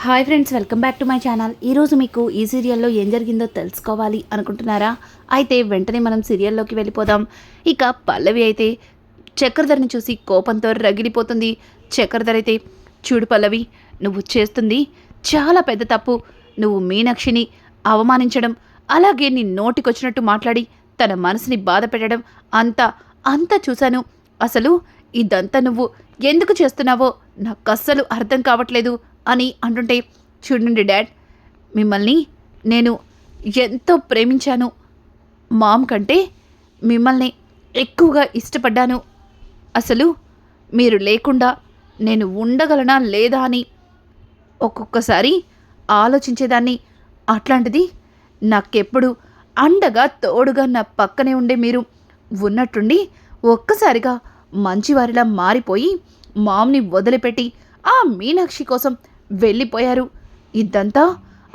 Hi friends, welcome back to my channel. ఈరోజు మీకు ఈ సీరియల్లో ఏం జరిగిందో తెలుసుకోవాలి అనుకుంటున్నారా? అయితే వెంటనే మనం సీరియల్లోకి వెళ్ళిపోదాం. ఇక పల్లవి అయితే చక్రధర్ని చూసి కోపంతో రగిలిపోతుంది. చక్రధర్ అయితే, చూడు పల్లవి, నువ్వు చేస్తుంది చాలా పెద్ద తప్పు. నువ్వు మీనాక్షిని అవమానించడం, అలాగే నీ నోటికొచ్చినట్టు మాట్లాడి తన మనసుని బాధ పెట్టడం అంతా చూశాను. అసలు ఇదంతా నువ్వు ఎందుకు చేస్తున్నావో నాకు అస్సలు అర్థం కావట్లేదు అని అంటుంటే, చూడండి డాడ్, మిమ్మల్ని నేను ఎంతో ప్రేమించాను. మామ్ కంటే మిమ్మల్ని ఎక్కువగా ఇష్టపడ్డాను. అసలు మీరు లేకుండా నేను ఉండగలనా లేదా అని ఒక్కొక్కసారి ఆలోచించేదాన్ని. అట్లాంటిది నాకెప్పుడు అండగా తోడుగా నా పక్కనే ఉండే మీరు ఉన్నట్టుండి ఒక్కసారిగా మంచివారిలా మారిపోయి మామ్ని వదిలిపెట్టి ఆ మీనాక్షి కోసం వెళ్ళిపోయారు. ఇదంతా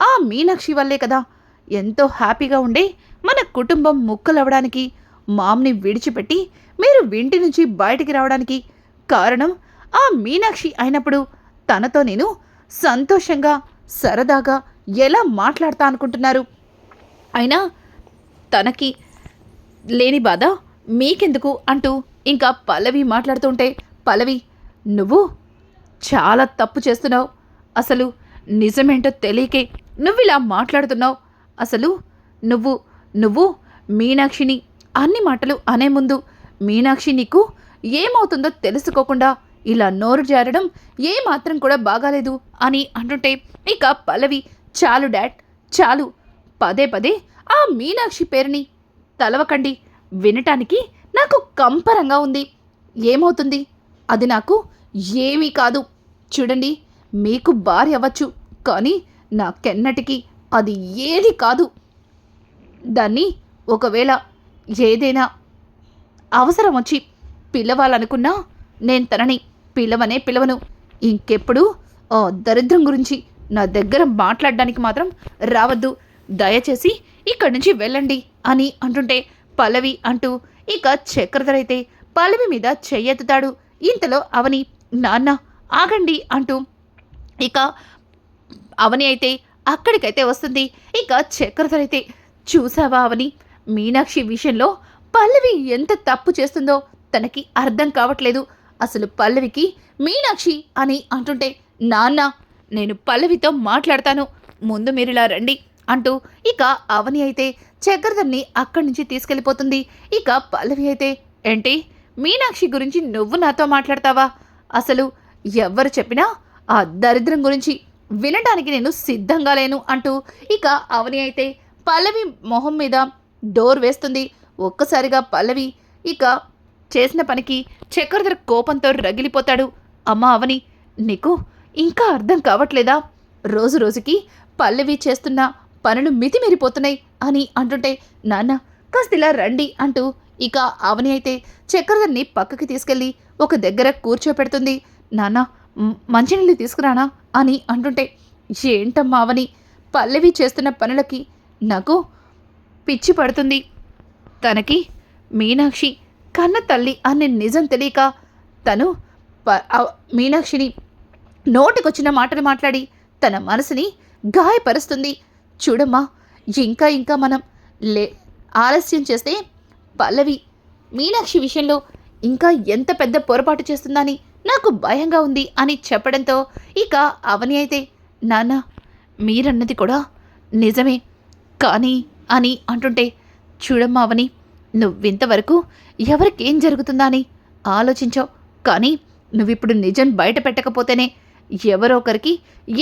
ఆ మీనాక్షి వల్లే కదా. ఎంతో హ్యాపీగా ఉండే మన కుటుంబం ముక్కలవడానికి, మామ్ని విడిచిపెట్టి మీరు ఇంటి నుంచి బయటికి రావడానికి కారణం ఆ మీనాక్షి అయినప్పుడు తనతో నేను సంతోషంగా సరదాగా ఎలా మాట్లాడతా అనుకుంటున్నారు? అయినా తనకి లేని బాధ మీకెందుకు అంటూ ఇంకా పల్లవి మాట్లాడుతుంటే, పల్లవి, నువ్వు చాలా తప్పు చేస్తున్నావు. అసలు నిజమేంటో తెలియకే నువ్వు ఇలా మాట్లాడుతున్నావు. అసలు నువ్వు మీనాక్షిని అన్ని మాటలు అనే ముందు మీనాక్షి నీకు ఏమవుతుందో తెలుసుకోకుండా ఇలా నోరు జారడం ఏమాత్రం కూడా బాగాలేదు అని అంటుంటే, ఇక పల్లవి, చాలు డాడ్, చాలు. పదే పదే ఆ మీనాక్షి పేరుని తలవకండి. వినటానికి నాకు కంపరంగా ఉంది. ఏమవుతుంది? అది నాకు ఏమీ కాదు. చూడండి, మీకు భార్య అవ్వచ్చు, కానీ నాకెన్నటికీ అది ఏది కాదు. దాన్ని ఒకవేళ ఏదైనా అవసరం వచ్చి పిలవాలనుకున్నా నేను తనని పిలవను. ఇంకెప్పుడు ఆ దరిద్రం గురించి నా దగ్గర మాట్లాడడానికి మాత్రం రావద్దు. దయచేసి ఇక్కడి నుంచి వెళ్ళండి అని అంటుంటే, పల్లవి అంటూ ఇక చక్రధర్ అయితే పల్లవి మీద చెయ్యెత్తుతాడు. ఇంతలో అవని, నాన్న ఆగండి అంటూ ఇక అవని అయితే అక్కడికైతే వస్తుంది. ఇక చక్రధర్ అయితే, చూసావా అవని, మీనాక్షి విషయంలో పల్లవి ఎంత తప్పు చేస్తుందో తనకి అర్థం కావట్లేదు. అసలు పల్లవికి మీనాక్షి అని అంటుంటే, నాన్న నేను పల్లవితో మాట్లాడతాను, ముందు మీరు ఇలా రండి అంటూ ఇక అవని అయితే చక్రధర్ని అక్కడి నుంచి తీసుకెళ్ళిపోతుంది. ఇక పల్లవి అయితే, ఏంటి మీనాక్షి గురించి నువ్వు నాతో మాట్లాడతావా? అసలు ఎవ్వరు చెప్పినా ఆ దరిద్రం గురించి వినడానికి నేను సిద్ధంగా లేను అంటూ ఇక అవని అయితే పల్లవి మొహం మీద డోర్ వేస్తుంది. ఒక్కసారిగా పల్లవి ఇక చేసిన పనికి చక్రధర్ కోపంతో రగిలిపోతాడు. అమ్మా అవని, నీకు ఇంకా అర్థం కావట్లేదా? రోజు రోజుకి పల్లవి చేస్తున్న పనులు మితిమీరిపోతున్నాయి అని అంటుంటే, నాన్న కాస్త ఇలా రండి అంటూ ఇక అవని అయితే చక్రధర్ని పక్కకి తీసుకెళ్ళి ఒక దగ్గర కూర్చోపెడుతుంది. నాన్న మంచినీళ్ళు తీసుకురానా అని అంటుంటే, ఏంటమ్మా అవని, పల్లవి చేస్తున్న పనులకి నాకు పిచ్చి పడుతుంది. తనకి మీనాక్షి కన్న తల్లి అనే నిజం తెలియక తను మీనాక్షిని నోటికొచ్చిన మాటలు మాట్లాడి తన మనసుని గాయపరుస్తుంది. చూడమ్మా, ఇంకా మనం ఆలస్యం చేస్తే పల్లవి మీనాక్షి విషయంలో ఇంకా ఎంత పెద్ద పొరపాటు చేస్తుందని నాకు భయంగా ఉంది అని చెప్పడంతో ఇక అవని అయితే, నాన్న మీరన్నది కూడా నిజమే కానీ అని అంటుంటే, చూడమ్మా అవని, నువ్వింతవరకు ఎవరికేం జరుగుతుందా అని ఆలోచించావు. కానీ నువ్విప్పుడు నిజం బయట పెట్టకపోతేనే ఎవరో ఒకరికి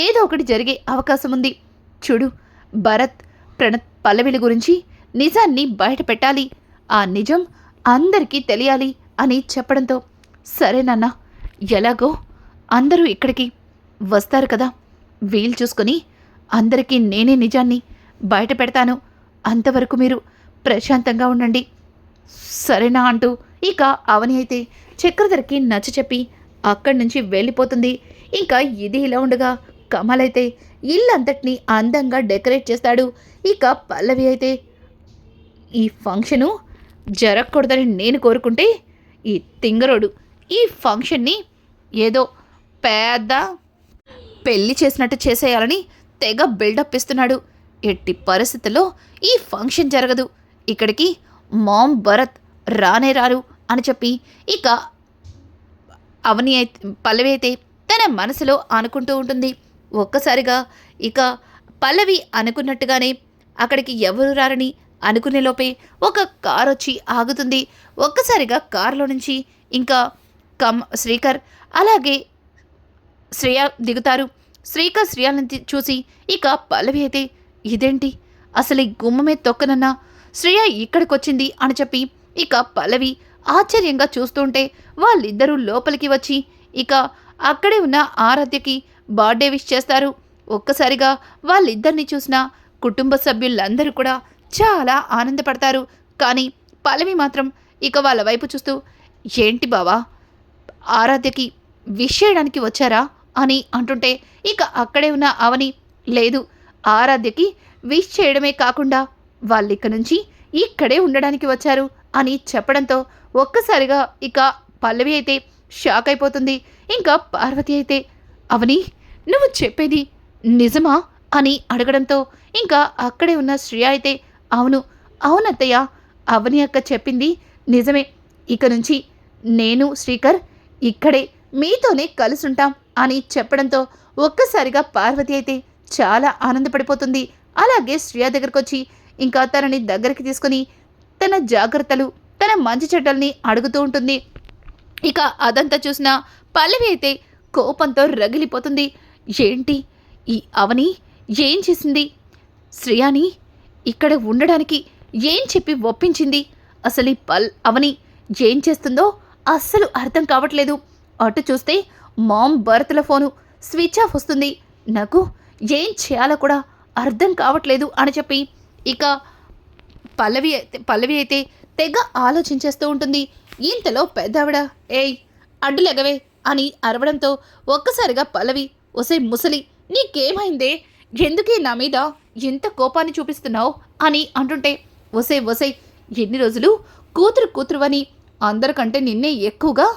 ఏదో ఒకటి జరిగే అవకాశం ఉంది. చూడు, భరత్, ప్రణత్, పల్లవిల గురించి నిజాన్ని బయట పెట్టాలి. ఆ నిజం అందరికీ తెలియాలి అని చెప్పడంతో, సరేనన్నా, ఎలాగో అందరూ ఇక్కడికి వస్తారు కదా, వీలు చూసుకొని అందరికీ నేనే నిజాన్ని బయట పెడతాను. అంతవరకు మీరు ప్రశాంతంగా ఉండండి, సరేనా అంటూ ఇక అవని అయితే చక్రధర్కి నచ్చ చెప్పి అక్కడి నుంచి వెళ్ళిపోతుంది. ఇంకా ఇది ఇలా ఉండగా కమల్ అయితే ఇల్లంతటినీ అందంగా డెకరేట్ చేస్తాడు. ఇక పల్లవి అయితే, ఈ ఫంక్షను జరగకూడదని నేను కోరుకుంటే ఈ తింగరోడు ఈ ఫంక్షన్ని ఏదో పెద్ద పెళ్లి చేసినట్టు చేసేయాలని తెగ బిల్డప్ ఇస్తున్నాడు. ఎట్టి పరిస్థితుల్లో ఈ ఫంక్షన్ జరగదు, ఇక్కడికి మామ్ భరత్ రానే రారు అని చెప్పి ఇక పల్లవి అయితే తన మనసులో అనుకుంటూ ఉంటుంది. ఒక్కసారిగా ఇక పల్లవి అనుకున్నట్టుగానే అక్కడికి ఎవరు రారని అనుకునే లోపే ఒక కార్ వచ్చి ఆగుతుంది. ఒక్కసారిగా కారులో నుంచి ఇంకా శ్రీకర్ అలాగే శ్రేయ దిగుతారు. శ్రీకర్ శ్రేయాలని చూసి ఇక పల్లవి అయితే ఇదేంటి, అసలు ఈ గుమ్మమే తొక్కనన్నా శ్రేయ ఇక్కడికొచ్చింది అని చెప్పి ఇక పల్లవి ఆశ్చర్యంగా చూస్తుంటే వాళ్ళిద్దరూ లోపలికి వచ్చి ఇక అక్కడే ఉన్న ఆరాధ్యకి బర్త్డే విష్ చేస్తారు. ఒక్కసారిగా వాళ్ళిద్దరిని చూసిన కుటుంబ సభ్యులందరూ కూడా చాలా ఆనందపడతారు. కానీ పల్లవి మాత్రం ఇక వాళ్ళ వైపు చూస్తూ, ఏంటి బావా, ఆరాధ్యకి విష్ చేయడానికి వచ్చారా అని అంటుంటే ఇక అక్కడే ఉన్న అవని, లేదు, ఆరాధ్యకి విష్ చేయడమే కాకుండా వాళ్ళిక్క నుంచి ఇక్కడే ఉండడానికి వచ్చారు అని చెప్పడంతో ఒక్కసారిగా ఇక పల్లవి అయితే షాక్ అయిపోతుంది. ఇంకా పార్వతి అయితే, అవని నువ్వు చెప్పేది నిజమా అని అడగడంతో ఇంకా అక్కడే ఉన్న శ్రేయ అయితే, అవునత్తయ్య, అవని అక్క చెప్పింది నిజమే, ఇక నుంచి నేను శ్రీకర్ ఇక్కడే మీతోనే కలుసుంటాం అని చెప్పడంతో ఒక్కసారిగా పార్వతి అయితే చాలా ఆనందపడిపోతుంది. అలాగే శ్రేయ దగ్గరకు వచ్చి ఇంకా తనని దగ్గరికి తీసుకుని తన జాగ్రత్తలు తన మంచి చెడ్డల్ని అడుగుతూ ఉంటుంది. ఇక అదంతా చూసిన పల్లవి అయితే కోపంతో రగిలిపోతుంది. ఏంటి ఈ అవని ఏం చేసింది, శ్రేయాని ఇక్కడ ఉండడానికి ఏం చెప్పి ఒప్పించింది, అసలు ఈ అవని ఏం చేస్తుందో అస్సలు అర్థం కావట్లేదు. అటు చూస్తే మామ్ భరత్ల ఫోను స్విచ్ ఆఫ్ వస్తుంది, నాకు ఏం చేయాలో కూడా అర్థం కావట్లేదు అని చెప్పి ఇక పల్లవి అయితే తెగ ఆలోచించేస్తూ ఉంటుంది. ఇంతలో పెద్దావిడ, ఏయ్ అడ్డులెగవే అని అరవడంతో ఒక్కసారిగా పల్లవి, ఒసై ముసలి నీకేమైందే, ఎందుకే నా మీద ఎంత కోపాన్ని చూపిస్తున్నావు అని అంటుంటే, ఒసై ఎన్ని రోజులు కూతురు అని అందరికంటే నిన్నే ఎక్కువగా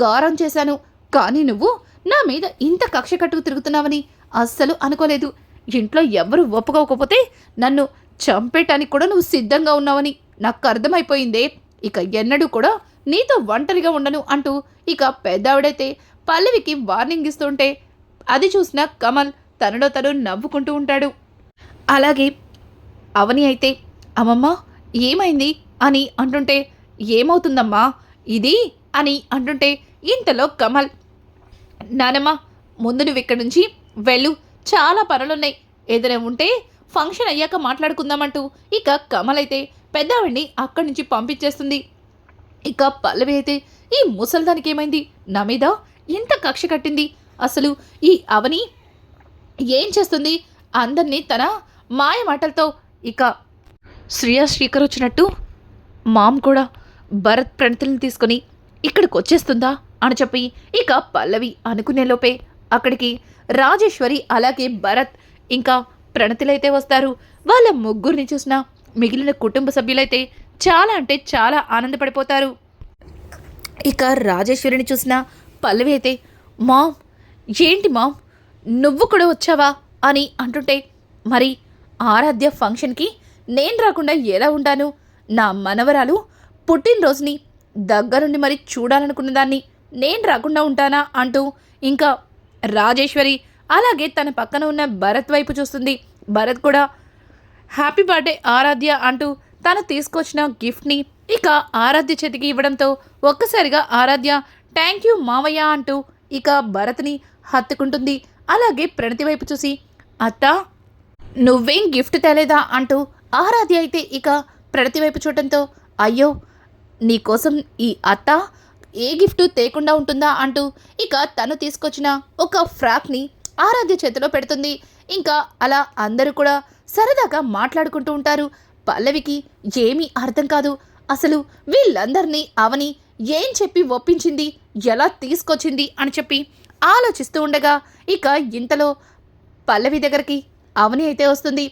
గారం చేశాను, కానీ నువ్వు నా మీద ఇంత కక్ష కట్టుకు తిరుగుతున్నావని అస్సలు అనుకోలేదు. ఇంట్లో ఎవరు ఒప్పుకోకపోతే నన్ను చంపేయటానికి కూడా నువ్వు సిద్ధంగా ఉన్నావని నాకు అర్థమైపోయిందే, ఇక ఎన్నడూ కూడా నీతో ఒంటరిగా ఉండను అంటూ ఇక పెద్దావిడైతే పల్లవికి వార్నింగ్ ఇస్తుంటే అది చూసిన కమల్ తనలో తను నవ్వుకుంటూ ఉంటాడు. అలాగే అవని అయితే, అమ్మమ్మ ఏమైంది అని అంటుంటే, ఏమవుతుందమ్మా ఇది అని అంటుంటే ఇంతలో కమల్, నానమ్మ ముందు నువ్వు ఇక్కడి నుంచి వెళ్ళు, చాలా పనులున్నాయి, ఏదైనా ఉంటే ఫంక్షన్ అయ్యాక మాట్లాడుకుందామంటూ ఇక కమల్ అయితే పెద్దావిడిని అక్కడి నుంచి పంపించేస్తుంది. ఇక పల్లవి అయితే, ఈ ముసల్దానికి ఏమైంది, నా మీద ఎంత కక్ష కట్టింది, అసలు ఈ అవని ఏం చేస్తుంది, అందరినీ తన మాయ మాటలతో ఇక శ్రీకర్ వచ్చినట్టు మామ్ కూడా భరత్ ప్రణతులను తీసుకొని ఇక్కడికి వచ్చేస్తుందా అని చెప్పి ఇక పల్లవి అనుకునే లోపే అక్కడికి రాజేశ్వరి అలాగే భరత్ ఇంకా ప్రణతులైతే వస్తారు. వాళ్ళ ముగ్గురిని చూసిన మిగిలిన కుటుంబ సభ్యులైతే చాలా అంటే చాలా ఆనందపడిపోతారు. ఇక రాజేశ్వరిని చూసిన పల్లవి అయితే, మామ్ ఏంటి మామ్ నువ్వు కూడా వచ్చావా అని అంటుంటే, మరి ఆరాధ్య ఫంక్షన్కి నేను రాకుండా ఎలా ఉంటాను, నా మనవరాలు పుట్టినరోజుని దగ్గరుండి మరి చూడాలనుకున్న దాన్ని నేను రాకుండా ఉంటానా అంటూ ఇంకా రాజేశ్వరి అలాగే తన పక్కన ఉన్న భరత్ వైపు చూస్తుంది. భరత్ కూడా హ్యాపీ బర్త్డే ఆరాధ్య అంటూ తను తీసుకొచ్చిన గిఫ్ట్ని ఇక ఆరాధ్య చేతికి ఇవ్వడంతో ఒక్కసారిగా ఆరాధ్య థ్యాంక్ యూ మావయ్య అంటూ ఇక భరత్ని హత్తుకుంటుంది. అలాగే ప్రణతి వైపు చూసి, అత్త నువ్వేం గిఫ్ట్ తేలేదా అంటూ ఆరాధ్య అయితే ఇక ప్రణతి వైపు చూడటంతో, అయ్యో నీకోసం ఈ అత్త ఏ గిఫ్ట్ తేకుండా ఉంటుందా అంటూ ఇక తను తీసుకొచ్చిన ఒక ఫ్రాక్ని ఆరాధ్య చేతిలో పెడుతుంది. ఇంకా అలా అందరూ కూడా సరదాగా మాట్లాడుకుంటూ ఉంటారు. పల్లవికి ఏమీ అర్థం కాదు, అసలు వీళ్ళందరినీ అవని ఏం చెప్పి ఒప్పించింది, ఎలా తీసుకొచ్చింది అని చెప్పి ఆలోచిస్తూ ఉండగా ఇక ఇంతలో పల్లవి దగ్గరికి అవని అయితే వస్తుంది.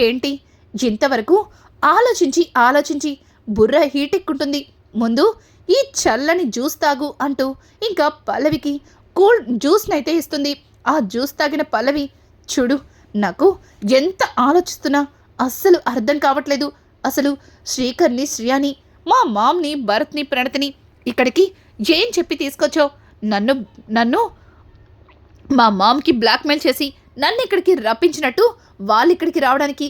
ఏంటి ఇంతవరకు ఆలోచించి బుర్ర హీటెక్కుంటుంది, ముందు ఈ చల్లని జ్యూస్ తాగు అంటూ ఇంకా పల్లవికి కూల్ జ్యూస్నైతే ఇస్తుంది. ఆ జ్యూస్ తాగిన పల్లవి, చూడు నాకు ఎంత ఆలోచిస్తున్నా అస్సలు అర్థం కావట్లేదు. అసలు శ్రీకర్ని, శ్రియాని, మా మామ్ని, భరత్ని, ప్రణతిని ఇక్కడికి ఏం చెప్పి తీసుకొచ్చావు? నన్ను నన్ను మా మామ్కి బ్లాక్మెయిల్ చేసి నన్ను ఇక్కడికి రప్పించినట్టు వాళ్ళు ఇక్కడికి రావడానికి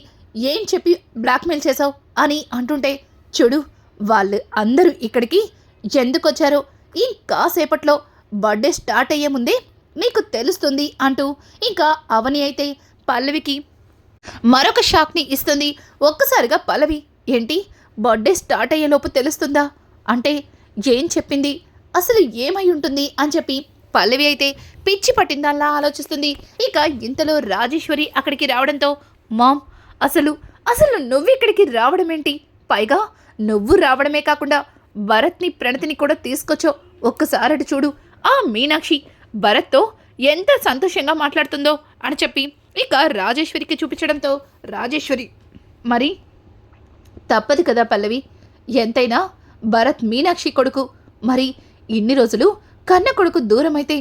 ఏం చెప్పి బ్లాక్మెయిల్ చేశావు అని అంటుంటే, చూడు వాళ్ళు అందరూ ఇక్కడికి ఎందుకు వచ్చారో ఈ కాసేపట్లో బర్త్డే స్టార్ట్ అయ్యే ముందే నీకు తెలుస్తుంది అంటూ ఇంకా అవని అయితే పల్లవికి మరొక షాక్ని ఇస్తుంది. ఒక్కసారిగా పల్లవి, ఏంటి బర్త్డే స్టార్ట్ అయ్యేలోపు తెలుస్తుందా అంటే ఏం చెప్పింది, అసలు ఏమై ఉంటుంది అని చెప్పి పల్లవి అయితే పిచ్చి పట్టిందల్లా ఆలోచిస్తుంది. ఇక ఇంతలో రాజేశ్వరి అక్కడికి రావడంతో, మామ్ అసలు అసలు నువ్వు ఇక్కడికి రావడం ఏంటి? పైగా నువ్వు రావడమే కాకుండా భరత్ని, ప్రణతిని కూడా తీసుకొచ్చావు. ఒక్కసారి చూడు, ఆ మీనాక్షి భరత్తో ఎంత సంతోషంగా మాట్లాడుతుందో అని చెప్పి ఇక రాజేశ్వరికి చూపించడంతో, రాజేశ్వరి మరి తప్పదు కదా పల్లవి, ఎంతైనా భరత్ మీనాక్షి కొడుకు, మరి ఇన్ని రోజులు కన్న కొడుకు దూరమైతే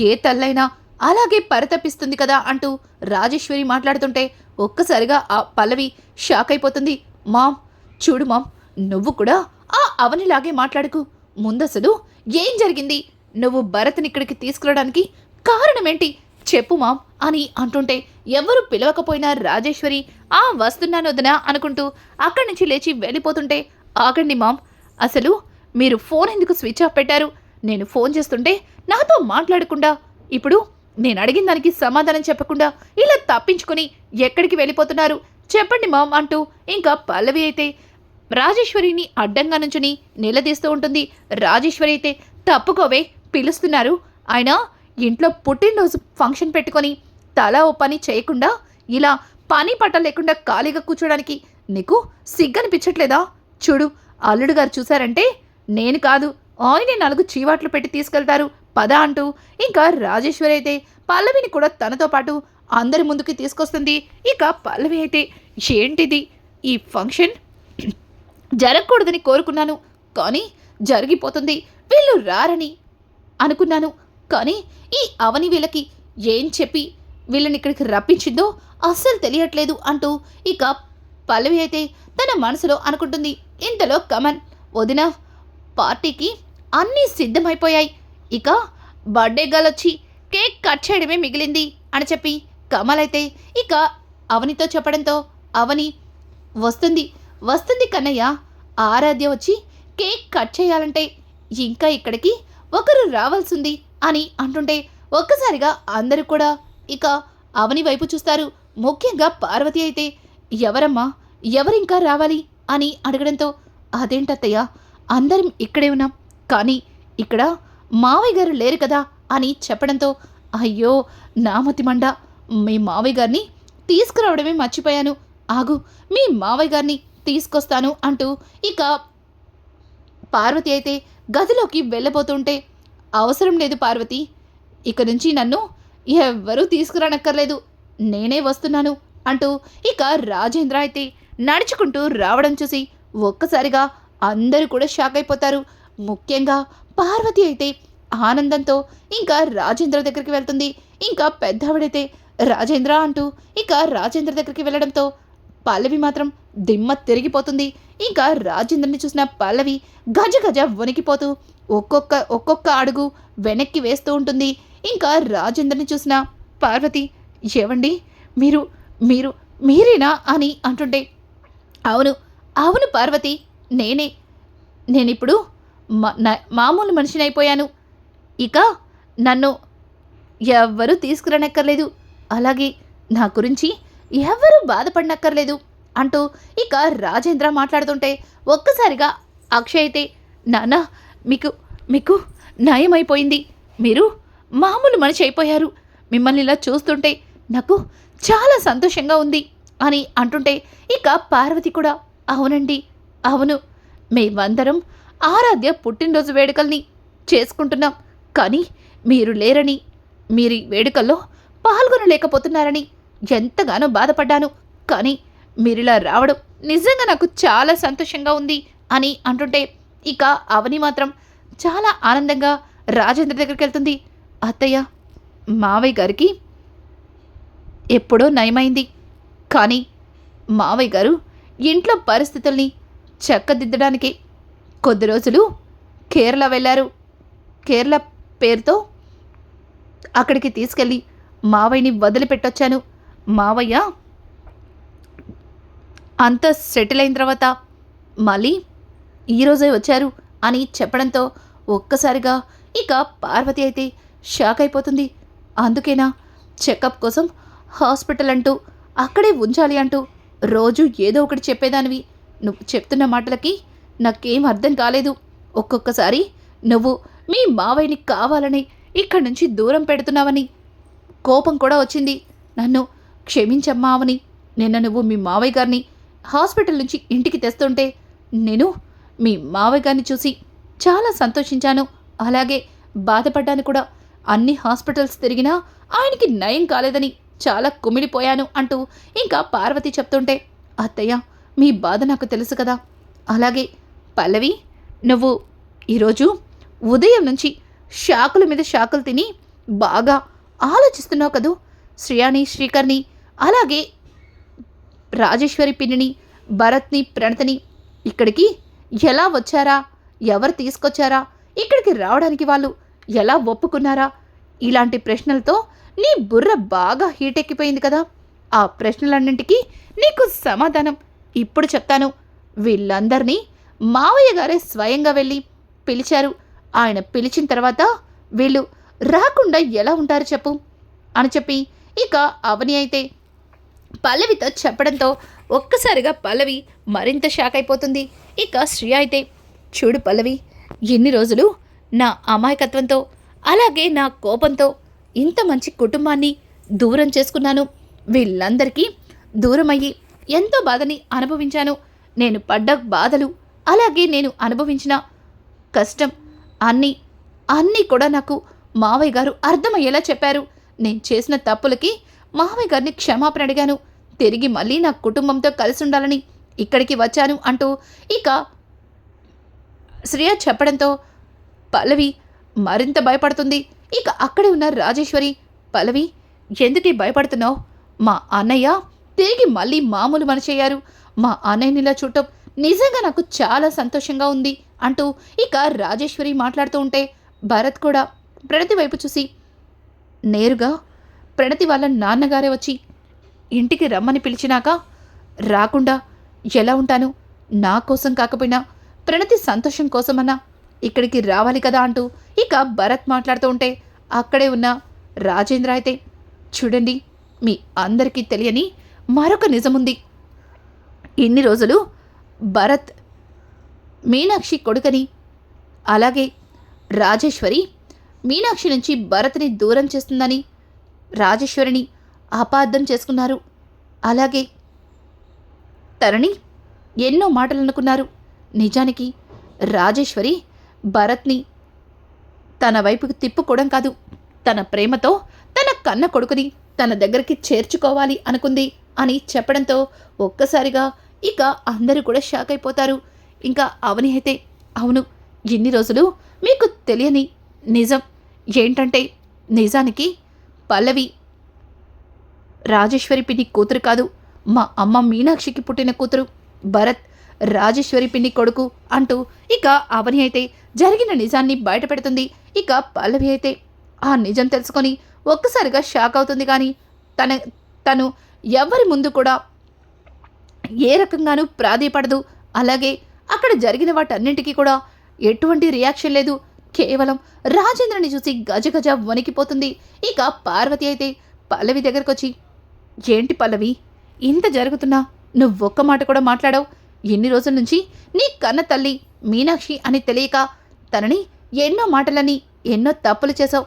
ఏ తల్లైనా అలాగే పరితపిస్తుంది కదా అంటూ రాజేశ్వరి మాట్లాడుతుంటే ఒక్కసారిగా ఆ పల్లవి షాక్ అయిపోతుంది. మామ్ చూడు మామ్, నువ్వు కూడా ఆ అవనిలాగే మాట్లాడుకు. ముందసలు ఏం జరిగింది? నువ్వు భరత్ని ఇక్కడికి తీసుకురావడానికి కారణమేంటి చెప్పు మామ్ అని అంటుంటే, ఎవరు పిలవకపోయినా రాజేశ్వరి ఆ వస్తున్నాను వదనా అనుకుంటూ అక్కడి నుంచి లేచి వెళ్ళిపోతుంటే, ఆగండి మామ్, అసలు మీరు ఫోన్ ఎందుకు స్విచ్ ఆఫ్ పెట్టారు? నేను ఫోన్ చేస్తుంటే నాతో మాట్లాడకుండా ఇప్పుడు నేను అడిగిన దానికి సమాధానం చెప్పకుండా ఇలా తప్పించుకొని ఎక్కడికి వెళ్ళిపోతున్నారు చెప్పండి మామ్ అంటూ ఇంకా పల్లవి అయితే రాజేశ్వరిని అడ్డంగా నుంచుని నిలదీస్తూ ఉంటుంది. రాజేశ్వరి అయితే, తప్పుకోవే, పిలుస్తున్నారు, ఆయన ఇంట్లో పుట్టినరోజు ఫంక్షన్ పెట్టుకొని తలా ఓ పని చేయకుండా ఇలా పని పట్ట లేకుండా ఖాళీగా కూర్చోడానికి నీకు సిగ్గనిపించట్లేదా? చూడు అల్లుడు గారు చూశారంటే నేను కాదు ఆయనే 4 చీవాట్లు పెట్టి తీసుకెళ్తారు పద అంటూ ఇంకా రాజేశ్వరి అయితే పల్లవిని కూడా తనతో పాటు అందరి ముందుకి తీసుకొస్తుంది. ఇక పల్లవి అయితే, ఏంటిది, ఈ ఫంక్షన్ జరగకూడదని కోరుకున్నాను కానీ జరిగిపోతుంది, వీళ్ళు రారని అనుకున్నాను కానీ ఈ అవని వీళ్ళకి ఏం చెప్పి వీళ్ళని ఇక్కడికి రప్పించిందో అస్సలు తెలియట్లేదు అంటూ ఇక పల్లవి అయితే తన మనసులో అనుకుంటుంది. ఇంతలో కమల్, వదిన పార్టీకి అన్నీ సిద్ధమైపోయాయి, ఇక బర్త్డే గర్ల్ వచ్చి కేక్ కట్ చేయడమే మిగిలింది అని చెప్పి కమల్ అయితే ఇక అవనితో చెప్పడంతో, అవని వస్తుంది వస్తుంది కన్నయ్య, ఆరాధ్య వచ్చి కేక్ కట్ చేయాలంటే ఇంకా ఇక్కడికి ఒకరు రావాల్సింది అని అంటుంటే ఒక్కసారిగా అందరూ కూడా ఇక అవని వైపు చూస్తారు. ముఖ్యంగా పార్వతి అయితే, ఎవరమ్మా, ఎవరింకా రావాలి అని అడగడంతో, అదేంటత్తయ్య అందరం ఇక్కడే ఉన్నాం కానీ ఇక్కడ మావయ్య గారు లేరు కదా అని చెప్పడంతో, అయ్యో నామతి మండ, మీ మావయ్య గారిని తీసుకురావడమే మర్చిపోయాను, ఆగు మీ మావయ్య గారిని తీసుకొస్తాను అంటూ ఇక పార్వతి అయితే గదిలోకి వెళ్ళబోతుంటే, అవసరం లేదు పార్వతి, ఇక నుంచి నన్ను ఎవ్వరూ తీసుకురానక్కర్లేదు, నేనే వస్తున్నాను అంటూ ఇక రాజేంద్ర అయితే నడుచుకుంటూ రావడం చూసి ఒక్కసారిగా అందరూ కూడా షాక్ అయిపోతారు. ముఖ్యంగా పార్వతి అయితే ఆనందంతో ఇంకా రాజేంద్ర దగ్గరికి వెళ్తుంది. ఇంకా పెద్దవిడైతే రాజేంద్ర అంటూ ఇక రాజేంద్ర దగ్గరికి వెళ్ళడంతో పల్లవి మాత్రం దిమ్మ తిరిగిపోతుంది. ఇంకా రాజేంద్రని చూసిన పల్లవి గజ గజ వణికిపోతూ ఒక్కొక్క అడుగు వెనక్కి వేస్తూ ఉంటుంది. ఇంకా రాజేంద్రని చూసిన పార్వతి, ఏవండి మీరు మీరు మీరేనా అని అంటుంటే, అవును అవును పార్వతి, నేనిప్పుడు మామూలు మనిషిని అయిపోయాను, ఇక నన్ను ఎవ్వరూ తీసుకురానక్కర్లేదు, అలాగే నా గురించి ఎవరూ బాధపడనక్కర్లేదు అంటూ ఇక రాజేంద్ర మాట్లాడుతుంటే ఒక్కసారిగా అక్షయ్ అయితే, నాన్న మీకు మీకు నయమైపోయింది, మీరు మామూలు మనిషి అయిపోయారు, మిమ్మల్ని ఇలా చూస్తుంటే నాకు చాలా సంతోషంగా ఉంది అని అంటుంటే ఇక పార్వతి కూడా, అవునండి అవును, మేమందరం ఆరాధ్య పుట్టినరోజు వేడుకల్ని చేసుకుంటున్నాం కానీ మీరు లేరని, మీరు వేడుకల్లో పాల్గొనలేకపోతున్నారని ఎంతగానో బాధపడ్డాను, కానీ మీరిలా రావడం నిజంగా నాకు చాలా సంతోషంగా ఉంది అని అంటుంటే ఇక అవని మాత్రం చాలా ఆనందంగా రాజేంద్ర దగ్గరికి వెళ్తుంది. అత్తయ్య మావయ్య గారికి ఎప్పుడో నయమైంది. కానీ మావయ్య గారు ఇంట్లో పరిస్థితుల్ని చక్కదిద్దడానికి కొద్ది రోజులు కేరళ వెళ్ళారు. కేరళ పేరుతో అక్కడికి తీసుకెళ్ళి మావయ్యని వదిలిపెట్టొచ్చాను. మావయ్య అంతా సెటిల్ అయిన తర్వాత మళ్ళీ ఈరోజే వచ్చారు అని చెప్పడంతో ఒక్కసారిగా ఇక పార్వతి అయితే షాక్ అయిపోతుంది. అందుకేనా చెకప్ కోసం హాస్పిటల్ అంటూ అక్కడే ఉంచాలి అంటూ రోజు ఏదో ఒకటి చెప్పేదానివి. నువ్వు చెప్తున్న మాటలకి నాకేం అర్థం కాలేదు. ఒక్కొక్కసారి నువ్వు మీ మావయ్యని కావాలని ఇక్కడి నుంచి దూరం పెడుతున్నావని కోపం కూడా వచ్చింది. నన్ను క్షమించమ్మా అని నిన్న నువ్వు మీ మావయ్య గారిని హాస్పిటల్ నుంచి ఇంటికి తెస్తుంటే నేను మీ మావయ్య గారిని చూసి చాలా సంతోషించాను. అలాగే బాధపడ్డాను కూడా. అన్ని హాస్పిటల్స్ తిరిగినా ఆయనకి నయం కాలేదని చాలా కుమిలిపోయాను అంటూ ఇంకా పార్వతి చెప్తుంటే, అత్తయ్య మీ బాధ నాకు తెలుసు కదా. అలాగే పల్లవి, నువ్వు ఈరోజు ఉదయం నుంచి షాకుల మీద షాకులు తిని బాగా ఆలోచిస్తున్నావు కదూ. శ్రేయాని, శ్రీకర్ని, అలాగే రాజేశ్వరి పిన్నిని, భరత్ని, ప్రణతిని ఇక్కడికి ఎలా వచ్చారా, ఎవరు తీసుకొచ్చారా, ఇక్కడికి రావడానికి వాళ్ళు ఎలా ఒప్పుకున్నారా, ఇలాంటి ప్రశ్నలతో నీ బుర్ర బాగా హీట్ ఎక్కిపోయింది కదా. ఆ ప్రశ్నలన్నింటికీ నీకు సమాధానం ఇప్పుడు చెప్తాను. వీళ్ళందరినీ మావయ్య గారే స్వయంగా వెళ్ళి పిలిచారు. ఆయన పిలిచిన తర్వాత వీళ్ళు రాకుండా ఎలా ఉంటారు చెప్పు అని చెప్పి ఇక అవని అయితే పల్లవితో చెప్పడంతో ఒక్కసారిగా పల్లవి మరింత షాక్ అయిపోతుంది. ఇక శ్రీ అయితే, చూడు పల్లవి, ఎన్ని రోజులు నా అమాయకత్వంతో అలాగే నా కోపంతో ఇంత మంచి కుటుంబాన్ని దూరం చేసుకున్నాను. వీళ్ళందరికీ దూరమయ్యి ఎంతో బాధని అనుభవించాను. నేను పడ్డ బాధలు అలాగే నేను అనుభవించిన కష్టం అన్నీ కూడా నాకు మావయ్య గారు అర్థమయ్యేలా చెప్పారు. నేను చేసిన తప్పులకి మావయ్య గారిని క్షమాపణ అడిగాను. తిరిగి మళ్ళీ నా కుటుంబంతో కలిసి ఉండాలని ఇక్కడికి వచ్చాను అంటూ ఇక శ్రేయ చెప్పడంతో పల్లవి మరింత భయపడుతుంది. ఇక అక్కడే ఉన్న రాజేశ్వరి, పల్లవి ఎందుకే భయపడుతున్నావు? మా అన్నయ్య తిరిగి మళ్ళీ మామూలు మనిషయ్యారు. మా అన్నయ్యనిలా చూడటం నిజంగా నాకు చాలా సంతోషంగా ఉంది అంటూ ఇక రాజేశ్వరి మాట్లాడుతూ ఉంటే భరత్ కూడా ప్రణతి వైపు చూసి, నేరుగా ప్రణతి వాళ్ళ నాన్నగారే వచ్చి ఇంటికి రమ్మని పిలిచినాక రాకుండా ఎలా ఉంటాను? నా కోసం కాకపోయినా ప్రణతి సంతోషం కోసమన్నా ఇక్కడికి రావాలి కదా అంటూ ఇక భరత్ మాట్లాడుతూ ఉంటే అక్కడే ఉన్న రాజేంద్ర అయితే, చూడండి, మీ అందరికీ తెలియని మరొక నిజముంది. ఇన్ని రోజులు భరత్ మీనాక్షి కొడుకని, అలాగే రాజేశ్వరి మీనాక్షి నుంచి భరత్ని దూరం చేస్తుందని రాజేశ్వరిని అపార్థం చేసుకున్నారు. అలాగే తనని ఎన్నో మాటలు అనుకున్నారు. నిజానికి రాజేశ్వరి భరత్ని తన వైపుకు తిప్పుకోవడం కాదు, తన ప్రేమతో తన కన్న కొడుకుని తన దగ్గరికి చేర్చుకోవాలి అనుకుంది అని చెప్పడంతో ఒక్కసారిగా ఇక అందరూ కూడా షాక్ అయిపోతారు. ఇంకా అవని అయితే, అవును, ఇన్ని రోజులు మీకు తెలియని నిజం ఏంటంటే, నిజానికి పల్లవి రాజేశ్వరి పిన్ని కూతురు కాదు, మా అమ్మ మీనాక్షికి పుట్టిన కూతురు. భరత్ రాజేశ్వరి పిన్ని కొడుకు అంటూ ఇక అవని అయితే జరిగిన నిజాన్ని బయట పెడుతుంది. ఇక పల్లవి అయితే ఆ నిజం తెలుసుకొని ఒక్కసారిగా షాక్ అవుతుంది. కానీ తను ఎవరి ముందు కూడా ఏ రకంగానూ ప్రాధేయపడదు. అలాగే అక్కడ జరిగిన వాటన్నింటికీ కూడా ఎటువంటి రియాక్షన్ లేదు. కేవలం రాజేంద్రని చూసి గజగజ వణికిపోతుంది. ఇక పార్వతి అయితే పల్లవి దగ్గరకు వచ్చి, ఏంటి పల్లవి, ఇంత జరుగుతున్నా నువ్వొక్క మాట కూడా మాట్లాడావు? ఎన్ని రోజుల నుంచి నీ కన్న తల్లి మీనాక్షి అని తెలియక తనని ఎన్నో మాటలని ఎన్నో తప్పులు చేశావు.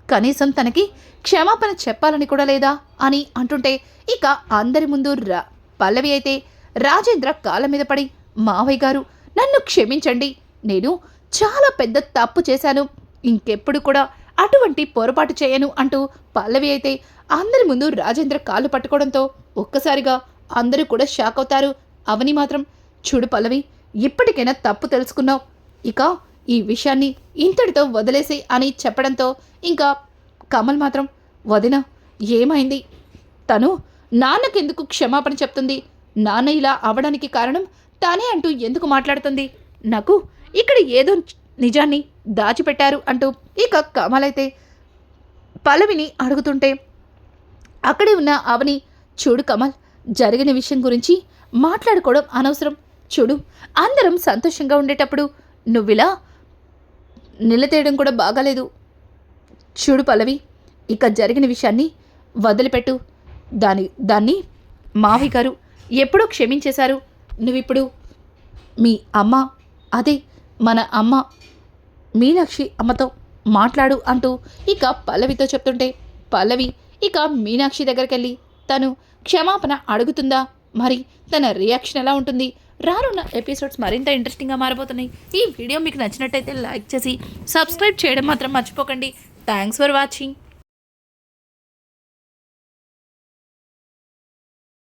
కనీసం తనకి క్షమాపణ చెప్పాలని కూడా లేదా అని అంటుంటే ఇక అందరి ముందు పల్లవి అయితే రాజేంద్ర కాళ్ళ మీద పడి, మావయ్య గారు నన్ను క్షమించండి, నేను చాలా పెద్ద తప్పు చేశాను, ఇంకెప్పుడు కూడా అటువంటి పొరపాటు చేయను అంటూ పల్లవి అయితే అందరి ముందు రాజేంద్ర కాళ్ళు పట్టుకోవడంతో ఒక్కసారిగా అందరూ కూడా షాక్ అవుతారు. అవని మాత్రం, చూడు పల్లవి, ఇప్పటికైనా తప్పు తెలుసుకున్నావు, ఇక ఈ విషయాన్ని ఇంతటితో వదిలేసి అని చెప్పడంతో ఇంకా కమల్ మాత్రం వదిన ఏమైంది, తను నాన్నకెందుకు క్షమాపణ చెప్తుంది, నాన్న ఇలా అవడానికి కారణం తానే అంటూ ఎందుకు మాట్లాడుతుంది, నాకు ఇక్కడ ఏదో నిజాన్ని దాచిపెట్టారు అంటూ ఇక కమల్ అయితే పల్లవిని అడుగుతుంటే అక్కడే ఉన్న అవని, చూడు కమల్, జరిగిన విషయం గురించి మాట్లాడుకోవడం అనవసరం. చూడు, అందరం సంతోషంగా ఉండేటప్పుడు నువ్విలా నిలతేయడం కూడా బాగాలేదు. చూడు పల్లవి, ఇక జరిగిన విషయాన్ని వదిలిపెట్టు. దాన్ని మావి గారు ఎప్పుడో క్షమించేశారు. నువ్విప్పుడు మీ అమ్మ, అదే మన అమ్మ మీనాక్షి అమ్మతో మాట్లాడు అంటూ ఇక పల్లవితో చెప్తుంటే పల్లవి ఇక మీనాక్షి దగ్గరికి వెళ్ళి తను క్షమాపణ అడుగుతుందా, మరి తన రియాక్షన్ ఎలా ఉంటుంది, రానున్న ఎపిసోడ్స్ మరింత ఇంట్రెస్టింగ్గా మారబోతున్నాయి. ఈ వీడియో మీకు నచ్చినట్టయితే లైక్ చేసి సబ్స్క్రైబ్ చేయడం మాత్రం మర్చిపోకండి. Thanks for watching.